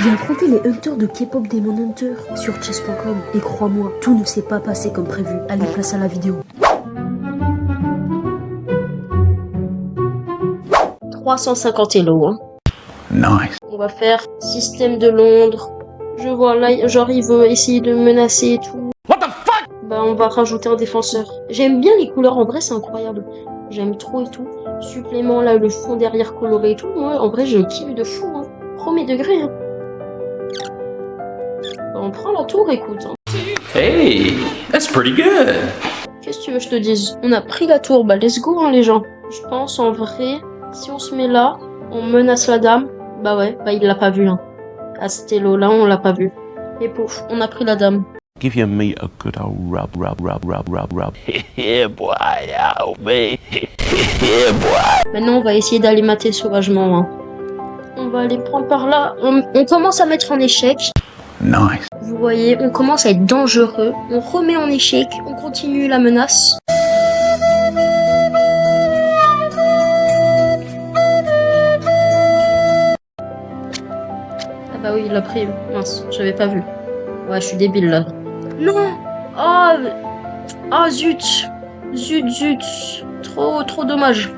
J'ai affronté les hunters de K-pop Demon Hunter sur chess.com et crois-moi, tout ne s'est pas passé comme prévu. Allez, place à la vidéo. 350 Elo, hein. Nice. On va faire système de Londres. Je vois là, genre il veut essayer de menacer et tout. What the fuck? Bah on va rajouter un défenseur. J'aime bien les couleurs, en vrai c'est incroyable. J'aime trop et tout. Supplément là, le fond derrière coloré et tout. Moi en vrai je kiffe de fou, hein. Premier degré, hein. Bah, on prend la tour, écoute, hein. Hey, that's pretty good. Qu'est-ce que tu veux que je te dise? On a pris la tour, bah let's go, hein, les gens. Je pense en vrai, si on se met là, on menace la dame. Bah ouais, bah il l'a pas vu, hein. À cet élo là, on l'a pas vu. Et pouf, on a pris la dame. Give your meat a good old rub. Yeah, boy, oh, man. Yeah, boy. Maintenant, on va essayer d'aller mater sauvagement, hein. On va aller prendre par là. On commence à mettre en échec. Nice. Vous voyez, on commence à être dangereux. On remet en échec. On continue la menace. Ah bah oui, il l'a pris. Mince, j'avais pas vu. Ouais, je suis débile là. Non. Oh zut. Zut. Trop dommage.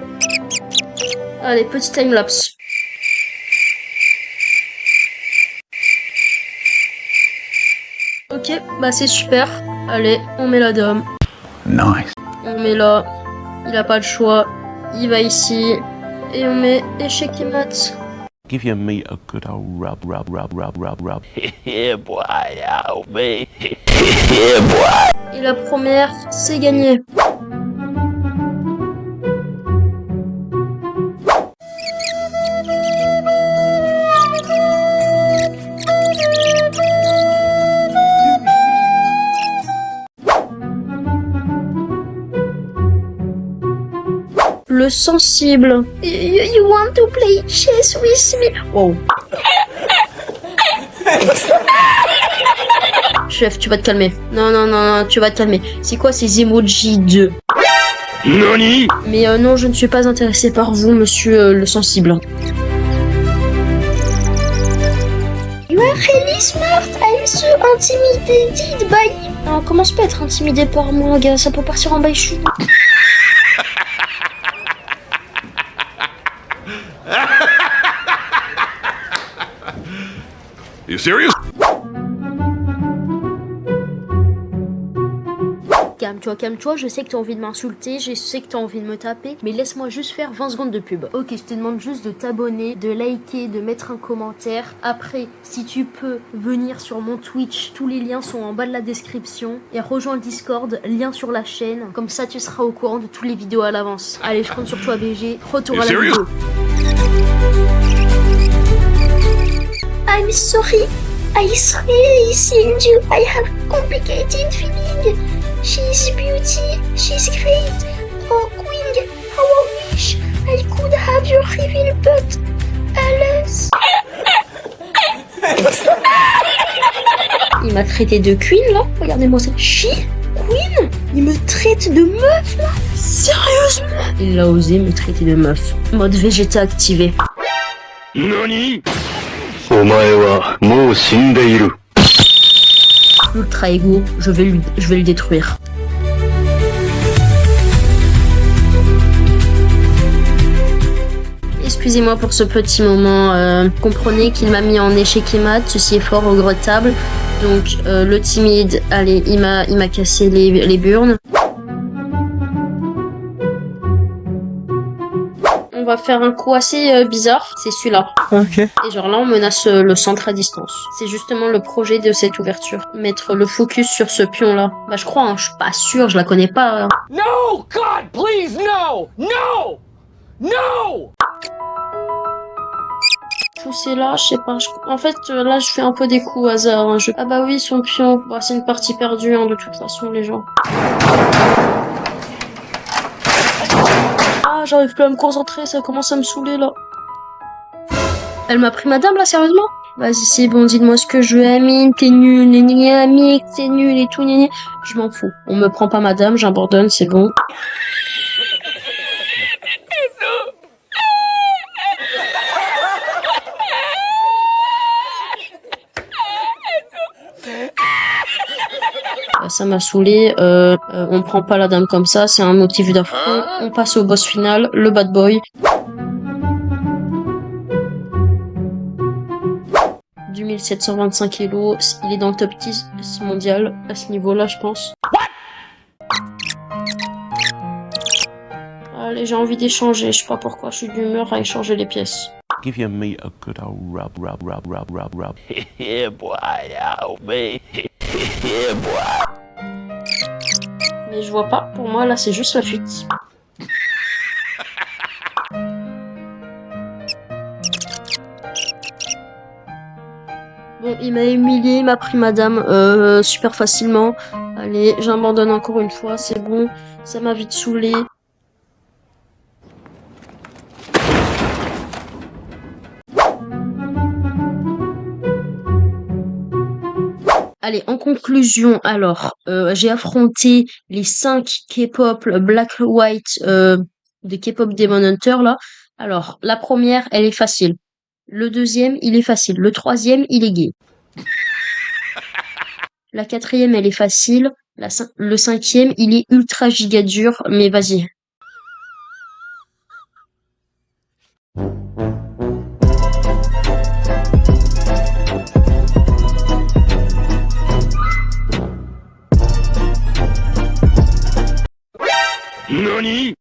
Allez, petit timelapse. Ok, bah c'est super. Allez, on met la dame. Nice. On met là. Il a pas le choix. Il va ici. Et on met échec et mat. Give your meat a good old rub. Yeah, boy, oh, man. Yeah, boy. Et la première, c'est gagné. Le sensible. You want to play chess with me? Wow. Chef, tu vas te calmer. Non, tu vas te calmer. C'est quoi ces emojis de... Nani? Mais non, je ne suis pas intéressé par vous, monsieur le sensible. You are really smart. I'm so intimidated by... Non, commence pas à être intimidé par moi, gars. Ça peut partir en bail chou. You serious? Calme-toi, je sais que t'as envie de m'insulter, je sais que t'as envie de me taper, mais laisse-moi juste faire 20 secondes de pub. Ok, je te demande juste de t'abonner, de liker, de mettre un commentaire. Après, si tu peux venir sur mon Twitch, tous les liens sont en bas de la description. Et rejoins le Discord, lien sur la chaîne. Comme ça, tu seras au courant de toutes les vidéos à l'avance. Allez, je compte sur toi, BG. Retour à la vidéo. I'm sorry. I really think you. I have complicated feeling. She's beauty. She's great. Oh, Queen, how I wish I could have your reveal, but alas. Il m'a traité de Queen là. Regardez-moi ça. She? Queen? Il me traite de meuf là? Sérieusement? Il a osé me traiter de meuf. Mode Vegeta activé. Nani? Ultra ego, je vais le détruire. Excusez-moi pour ce petit moment, comprenez qu'il m'a mis en échec et mat, ceci est fort regrettable. Donc le timide, allez, il m'a cassé les burnes. On va faire un coup assez bizarre, c'est celui-là. Ok. Et genre là, on menace le centre à distance. C'est justement le projet de cette ouverture. Mettre le focus sur ce pion-là. Bah je crois, hein, je suis pas sûre, je la connais pas. Hein. No! God, please, no! No! No! Pousser là, je sais pas. En fait, là, je fais un peu des coups au hasard. Hein. Ah bah oui, son pion. Bah, c'est une partie perdue, hein, de toute façon, les gens. Ah, j'arrive plus à me concentrer, ça commence à me saouler, là. Elle m'a pris madame, là, sérieusement? Vas-y, c'est bon, dites-moi ce que je veux, Amine, t'es nul, Amine, t'es nul et tout, je m'en fous. On me prend pas madame, j'abandonne, c'est bon. ça m'a saoulé. On prend pas la dame comme ça, c'est un motif d'affront. On passe au boss final, le bad boy. Du 1725 kilos, il est dans le top 10 mondial à ce niveau-là, je pense. Allez, j'ai envie d'échanger, je sais pas pourquoi, je suis d'humeur à échanger les pièces. Give your meat a good old rub. Yeah, boy. Oh, man. Yeah, boy. Mais je vois pas, pour moi là c'est juste la fuite. Bon, il m'a humilié, il m'a pris madame super facilement. Allez, j'abandonne encore une fois, c'est bon, ça m'a vite saoulé. Allez, en conclusion, alors, j'ai affronté les 5 K-pop Black White de K-pop Demon Hunter là. Alors, la première, elle est facile. Le deuxième, il est facile. Le troisième, il est gay. La quatrième, elle est facile. Le cinquième, il est ultra giga dur, mais vas-y.